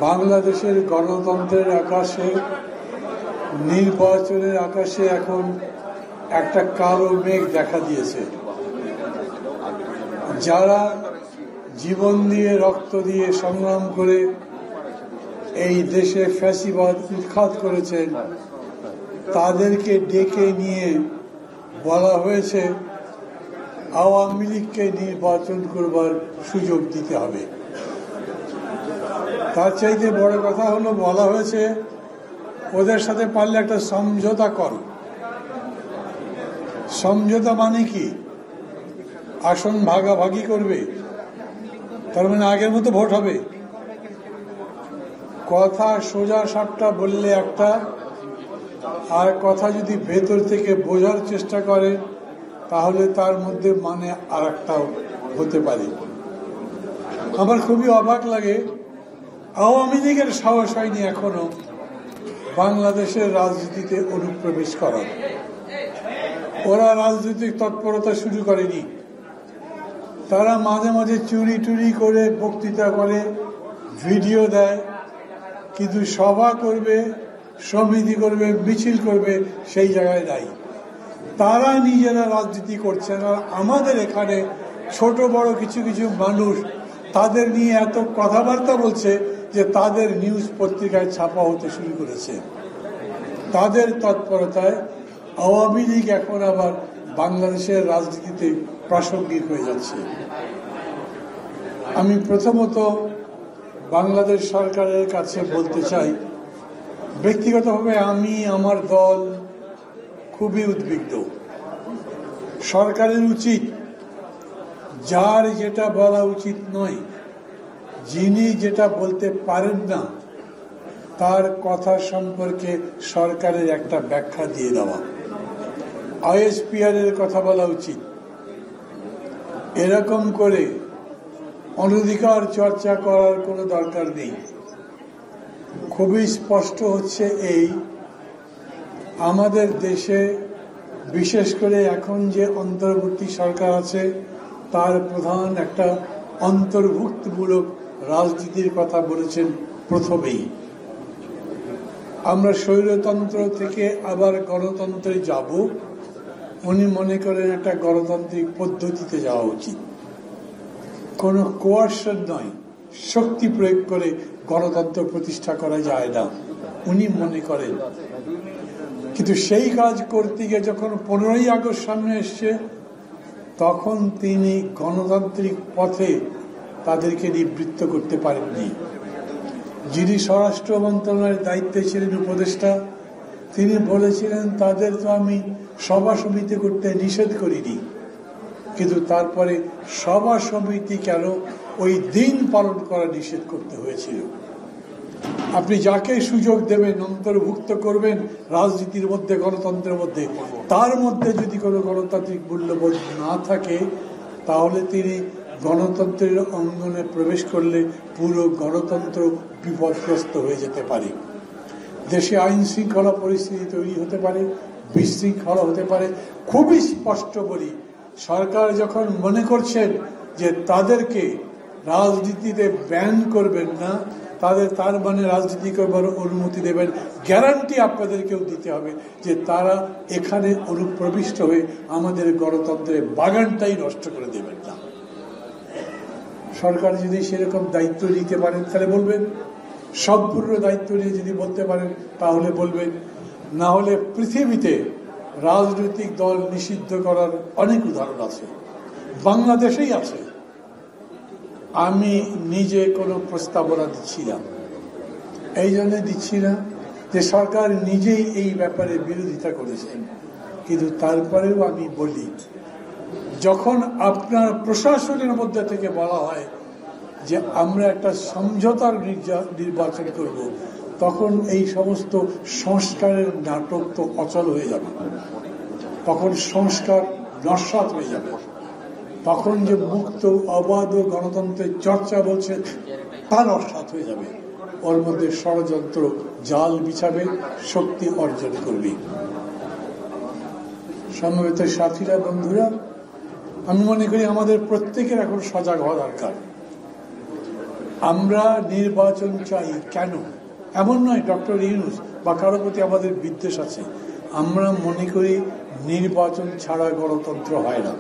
বাংলাদেশের গণতন্ত্রের আকাশে, নির্বাচনের আকাশে এখন একটা কালো মেঘ দেখা দিয়েছে। যারা জীবন দিয়ে, রক্ত দিয়ে সংগ্রাম করে এই দেশে ফ্যাসিবাদ উৎখাত করেছেন, তাদেরকে ডেকে নিয়ে বলা হয়েছে আওয়ামী লীগকে নির্বাচন করবার সুযোগ দিতে হবে। তার চাইতে বড় কথা হলো, বলা হয়েছে ওদের সাথে পারলে একটা সমঝোতা কর। সমঝোতা মানে কি? আসন ভাগাভাগি করবে, তার মানে আগের মতো ভোট হবে। কথা সোজা সাপটা বললে একটা, আর কথা যদি ভেতর থেকে বোঝার চেষ্টা করে তাহলে তার মধ্যে মানে আর একটাও হতে পারে। আমার খুবই অবাক লাগে, আওয়ামী লীগের সাহস হয়নি এখনো বাংলাদেশের রাজনীতিতে অনুপ্রবেশ করার। ওরা রাজনৈতিক তৎপরতা শুরু করেনি। তারা মাঝে মাঝে চুরি টুরি করে বক্তৃতা করে, ভিডিও দেয়, কিন্তু সভা করবে, সমিতি করবে, মিছিল করবে সেই জায়গায় নাই। তারা নিজেরা রাজনীতি করছে না। আমাদের এখানে ছোট বড় কিছু কিছু মানুষ তাদের নিয়ে এত কথাবার্তা বলছে যে তাদের নিউজ পত্রিকায় ছাপা হতে শুরু করেছে। তাদের তৎপরতায় আওয়ামী লীগ এখন আবার বাংলাদেশের রাজনীতিতে প্রাসঙ্গিক হয়ে যাচ্ছে। আমি প্রথমত বাংলাদেশ সরকারের কাছে বলতে চাই, ব্যক্তিগতভাবে আমি, আমার দল খুবই উদ্বিগ্ন। সরকারের উচিত, যার যেটা বলা উচিত নয়, যিনি যেটা বলতে পারেন না, তার কথা সম্পর্কে সরকারের একটা ব্যাখ্যা দিয়ে দেওয়া। আইএসপিআর এর কথা বলা উচিত। এরকম করে অনধিকার চর্চা করার কোনো দরকার নেই। খুবই স্পষ্ট হচ্ছে এই, আমাদের দেশে বিশেষ করে এখন যে অন্তর্বর্তী সরকার আছে তার প্রধান একটা অন্তর্ভুক্তমূলক রাজনীতির কথা বলেছেন প্রথমেই। আমরা স্বৈরতন্ত্র থেকে আবার গণতন্ত্রে যাব, উনি মনে করেন একটা গণতান্ত্রিক পদ্ধতিতে যাওয়া উচিত। কোনো কোয়ার্শন নয়, শক্তি প্রয়োগ করে গণতন্ত্র প্রতিষ্ঠা করা যায় না উনি মনে করেন। কিন্তু সেই কাজ করতে গিয়ে যখন 15ই আগস্ট সামনে এসছে, তখন তিনি গণতান্ত্রিক পথে তাদেরকে নিবৃত্ত করতে পারেননি। যিনি স্বরাষ্ট্র মন্ত্রণালয়ের দায়িত্বে ছিলেন, উপদেষ্টা, তিনি বলেছিলেন তাদের তো আমি সভা সমিতি করতে নিষেধ করিনি, কিন্তু তারপরে সভা সমিতি কেন ওই দিন পালন করা নিষেধ করতে হয়েছিল। আপনি যাকে সুযোগ দেবেন, অন্তর্ভুক্ত করবেন রাজনীতির মধ্যে, গণতন্ত্রের মধ্যে, তার মধ্যে যদি কোনো গণতান্ত্রিক মূল্যবোধ না থাকে, তাহলে তিনি গণতন্ত্রের অঙ্গনে প্রবেশ করলে পুরো গণতন্ত্র বিপদগ্রস্ত হয়ে যেতে পারে। দেশে আইন শৃঙ্খলা পরিস্থিতি তৈরি হতে পারে, বিশৃঙ্খলা হতে পারে। খুবই স্পষ্ট বলি, সরকার যখন মনে করছেন যে তাদেরকে রাজনীতিতে ব্যান করবেন না, তার মানে রাজনীতি করবার অনুমতি দেবেন, গ্যারান্টি আপনাদেরকেও দিতে হবে যে তারা এখানে অনুপ্রবিষ্ট হয়ে আমাদের গণতন্ত্রের বাগানটাই নষ্ট করে দেবেন না। সরকার যদি সেরকম দায়িত্ব নিতে পারেন তাহলে বলবেন, সম্পূর্ণ দায়িত্ব নিয়ে যদি বলতে পারেন তাহলে বলবেন। না হলে পৃথিবীতে রাজনৈতিক দল নিষিদ্ধ করার অনেক উদাহরণ আছে, বাংলাদেশেই আছে। আমি নিজে কোনো প্রস্তাবনা দিচ্ছি না, এই জন্য দিচ্ছি না যে সরকার নিজেই এই ব্যাপারে বিরোধিতা করেছেন। কিন্তু তারপরেও আমি বলি, যখন আপনার প্রশাসনের মধ্যে থেকে বলা হয় যে আমরা একটা সমঝোতার নির্বাচন করব, তখন এই সমস্ত সংস্কারের নাটক তো অচল হয়ে যাবে। তখন সংস্কার নস্যাৎ হয়ে যাবে। তখন যে মুক্ত অবাধ গণতন্ত্রের চর্চা বলছে তা নস্যাৎ হয়ে যাবে। ওর মধ্যে ষড়যন্ত্র জাল বিছাবে, শক্তি অর্জন করবে। সমবেত সাথীরা, বন্ধুরা, আমি মনে করি আমাদের প্রত্যেকের এখন সজাগ হওয়া দরকার। আমরা নির্বাচন চাই কেন? এমন নয় ডক্টর ইউনূস বা কারো প্রতি আমাদের বিদ্বেষ আছে। আমরা মনে করি নির্বাচন ছাড়া গণতন্ত্র হয় না।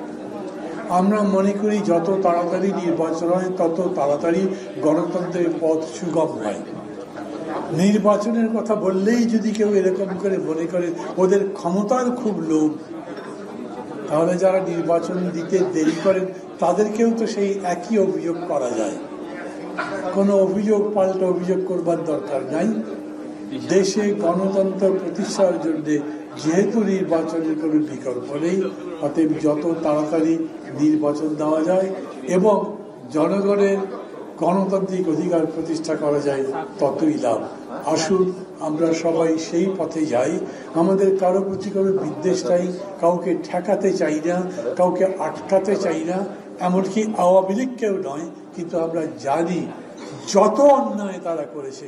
আমরা মনে করি যত তাড়াতাড়ি নির্বাচন হয় তত তাড়াতাড়ি গণতন্ত্রের পথ সুগম হয়। নির্বাচনের কথা বললেই যদি কেউ এরকম করে মনে করে ওদের ক্ষমতার খুব লোভ, তাহলে যারা নির্বাচন দিতে দেরি করেন তাদেরকেও তো সেই একই অভিযোগ করা যায়। কোনো অভিযোগ পাল্টা অভিযোগ করবার দরকার নাই। দেশে গণতন্ত্র প্রতিষ্ঠার জন্য যেহেতু নির্বাচনের কোনো বিকল্প নেই, অতএব যত তাড়াতাড়ি নির্বাচন দেওয়া যায় এবং জনগণের গণতান্ত্রিক অধিকার প্রতিষ্ঠা করা যায় ততই লাভ। আসুন আমরা সবাই সেই পথে যাই। আমাদের কারো প্রতি কোনো বিদ্বেষ নাই, কাউকে ঠেকাতে চাই না, কাউকে আটকাতে চাই না, এমনকি আওয়ামী লীগকেও নয়। কিন্তু আমরা জানি যত অন্যায় তারা করেছে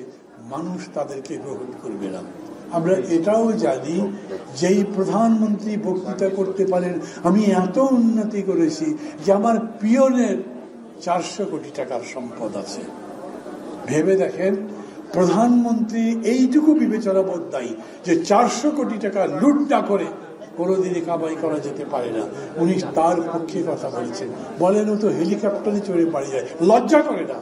মানুষ তাদেরকে গ্রহণ করবে না। আমরা এটাও জানি যেই প্রধানমন্ত্রী বক্তৃতা করতে পারেন আমি এত উন্নতি করেছি যে আমার পিয়নের 400 কোটি টাকার সম্পদ আছে। ভেবে দেখেন, প্রধানমন্ত্রী এইটুকু বিবেচনা বোধ দেয় যে 400 কোটি টাকা লুট না করে কোনোদিনই কামাই করা যেতে পারে না। উনি তার পক্ষে কথা বলছেন। বলেন ও তো হেলিকপ্টারে চড়ে বাড়ি যায়, লজ্জা করে না?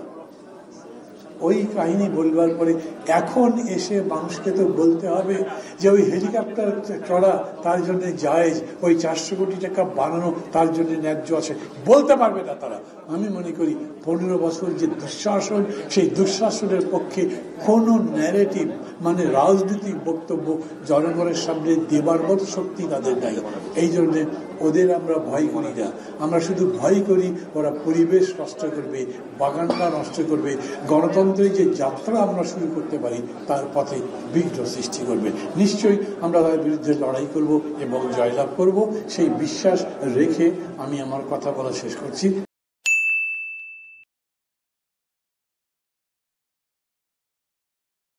ওই কাহিনী বলবার পরে এখন এসে মানুষকে তো বলতে হবে যে ওই হেলিকপ্টার চড়া তার জন্য জায়েজ, ওই 400 কোটি টাকা বানানো তার জন্য ন্যায্য আছে, বলতে পারবে না তারা। আমি মনে করি 15 বছর যে দুঃশাসন, সেই দুঃশাসনের পক্ষে কোনো ন্যারেটিভ মানে রাজনৈতিক বক্তব্য জনগণের সামনে দেবার মতো শক্তি তাদের নাই। এই জন্য ওদের আমরা ভয় করি না। আমরা শুধু ভয় করি ওরা পরিবেশ নষ্ট করবে, বাগানটা নষ্ট করবে, গণতন্ত্রের যে যাত্রা আমরা শুরু করতে পারি তার পথে বিঘ্ন সৃষ্টি করবে। নিশ্চয়ই আমরা তার বিরুদ্ধে লড়াই করব এবং জয়লাভ করব, সেই বিশ্বাস রেখে আমি আমার কথা বলা শেষ করছি।